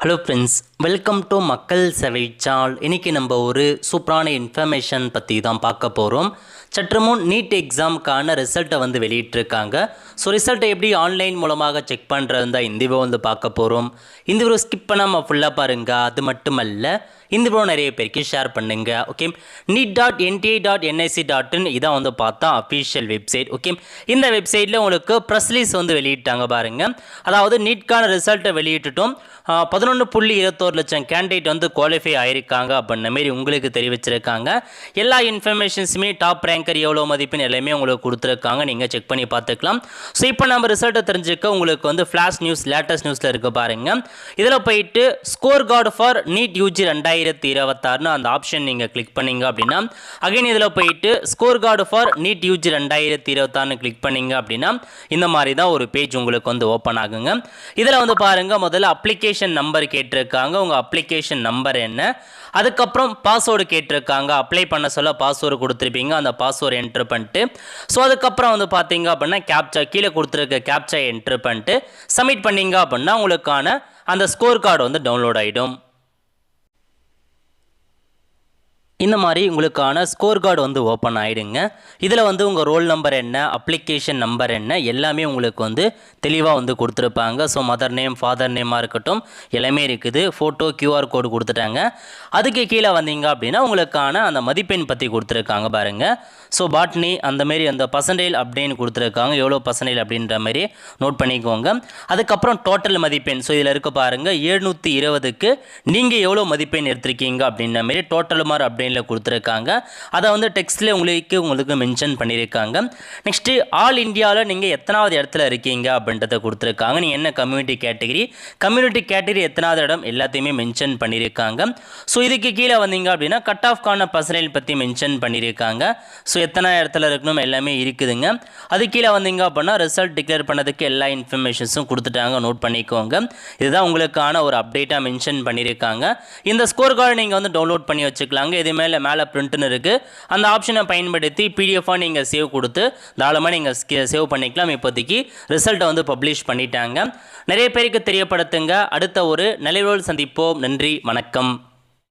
Hello friends, welcome to மக்கள் சேவை channel. இன்றைக்கி நம்ம ஒரு சூப்பரான இன்ஃபர்மேஷன் பற்றி தான் பார்க்க போகிறோம். சற்று முன் நீட் எக்ஸாமுக்கான ரிசல்ட்டை வெளியிட்டிருக்காங்க. ஸோ ரிசல்ட்டை எப்படி ஆன்லைன் மூலமாக செக் பண்ணுறது தான் இந்த வீடியோ பார்க்க போகிறோம். இந்த வீடியோ ஸ்கிப் பண்ணாமல் ஃபுல்லாக பாருங்கள். அது மட்டுமல்ல, இந்த வீடியோ நிறைய பேருக்கு ஷேர் பண்ணுங்க. ஓகே, NEET.NTA.NIC.in இதான் பார்த்தா அஃபீஷியல் வெப்சைட். ஓகே, இந்த வெப்சைட்டில் உங்களுக்கு ப்ரெஸ் ரிலீஸ் வெளியிட்டாங்க பாருங்கள். அதாவது நீட்கான ரிசல்ட்டை வெளியிட்டுட்டோம். 11.21 லட்சம் கேண்டிடேட் குவாலிஃபை ஆகிருக்காங்க அப்படின்ன மாரி உங்களுக்கு தெரிவிச்சிருக்காங்க. எல்லா இன்ஃபர்மேஷன்ஸுமே டாப் ரேங்கர் எவ்வளோ மதிப்பெண் எல்லாமே உங்களுக்கு கொடுத்துருக்காங்க. நீங்கள் செக் பண்ணி பார்த்துக்கலாம். ஸோ இப்போ நம்ம ரிசல்ட்டை தெரிஞ்சுக்க உங்களுக்கு ஃப்ளாஷ் நியூஸ் லேட்டஸ்ட் நியூஸில் இருக்க பாருங்கள். இதில் போயிட்டு score card for NEET UG 2026 அந்த ஆப்ஷன் நீங்கள் கிளிக் பண்ணீங்க அப்படின்னா, அகைன் இதில் போயிட்டு score card for NEET UG 2026 click பண்ணீங்க அப்படின்னா இந்த மாதிரி தான் ஒரு பேஜ் உங்களுக்கு ஓப்பன் ஆகுங்க. இதில் பாருங்கள், முதல்ல அப்ளிகேஷன் நம்பர் கேட்டிருக்காங்க. உங்கள் அப்ளிகேஷன் நம்பர் என்ன, அதுக்கப்புறம் பாஸ்வேர்டு கேட்டிருக்காங்க. அப்ளை பண்ண சொல்ல பாஸ்வேர்டு கொடுத்துருப்பீங்க. அந்த பாஸ்வேர்டு என்ட்ரு பண்ணிட்டு, ஸோ அதுக்கப்புறம் பார்த்தீங்க அப்படின்னா கேப்சா கீழே கொடுத்துருக்க கேப்சா என்ட்ரு பண்ணிட்டு சப்மிட் பண்ணீங்க அப்படின்னா உங்களுக்கான அந்த ஸ்கோர் கார்டு டவுன்லோட் ஆகிடும். இந்த மாதிரி உங்களுக்கான ஸ்கோர் கார்டு ஓப்பன் ஆகிடுங்க. இதில் உங்கள் ரோல் நம்பர் என்ன, அப்ளிகேஷன் நம்பர் என்ன எல்லாமே உங்களுக்கு தெளிவாக கொடுத்துருப்பாங்க. ஸோ மதர் நேம், ஃபாதர் நேமாக இருக்கட்டும் எல்லாமே இருக்குது. ஃபோட்டோ, QR கோடு கொடுத்துட்டாங்க. அதுக்கு கீழே வந்தீங்க அப்படின்னா உங்களுக்கான அந்த மதிப்பெண் பற்றி கொடுத்துருக்காங்க பாருங்கள். ஸோ பாட்னி அந்தமாரி அந்த பர்சன்டேஜ் அப்படின்னு கொடுத்துருக்காங்க. எவ்வளோ பர்சன்டேஜ் அப்படின்ற மாதிரி நோட் பண்ணிக்கோங்க. அதுக்கப்புறம் டோட்டல் மதிப்பெண், ஸோ இதில் இருக்க பாருங்கள் 720க்கு நீங்கள் எவ்வளோ மதிப்பெண் எடுத்திருக்கீங்க அப்படின்ற மாரி டோட்டல் மார்க் அப்படின்னு கொடுத்துருக்காங்க. அதை டெக்ஸ்ட்ல உங்களுக்கு மென்ஷன் பண்ணியிருக்காங்க. நெக்ஸ்ட் ஆல் இந்தியாவில் நீங்கள் எத்தனாவது இடத்துல இருக்கீங்க அப்படின்றத கொடுத்துருக்காங்க. நீங்கள் என்ன கம்யூனிட்டி கேட்டகரி எத்தனாவது இடம் எல்லாத்தையுமே மென்ஷன் பண்ணியிருக்காங்க. ஸோ இதுக்கு கீழே வந்தீங்க அப்படின்னா கட் ஆஃப்கான பர்சன்டேஜ் பற்றி மென்ஷன் பண்ணியிருக்காங்க. ஸோ எத்தனை இடத்துல இருக்கணும் எல்லாமே இருக்குதுங்க. அது கீழே வந்தீங்க அப்படின்னா ரிசல்ட் டிக்ளேர் பண்ணதுக்கு எல்லா இன்ஃபர்மேஷன்ஸும் கொடுத்துட்டாங்க. நோட் பண்ணிக்கோங்க. இதுதான் உங்களுக்கான ஒரு அப்டேட்டாக மென்ஷன் பண்ணியிருக்காங்க. இந்த ஸ்கோர் கார்டு நீங்கள் டவுன்லோட் பண்ணி வச்சுக்கலாங்க. இது மேலே பிரிண்ட்னு இருக்குது. அந்த ஆப்ஷனை பயன்படுத்தி PDF-ஆ நீங்கள் சேவ் கொடுத்து தாராளமாக நீங்கள் சேவ் பண்ணிக்கலாம். இப்போதைக்கு ரிசல்ட்டை பப்ளிஷ் பண்ணிட்டாங்க. நிறைய பேருக்கு தெரியப்படுத்துங்க. அடுத்த ஒரு நிலையோடு சந்திப்போம். நன்றி, வணக்கம்.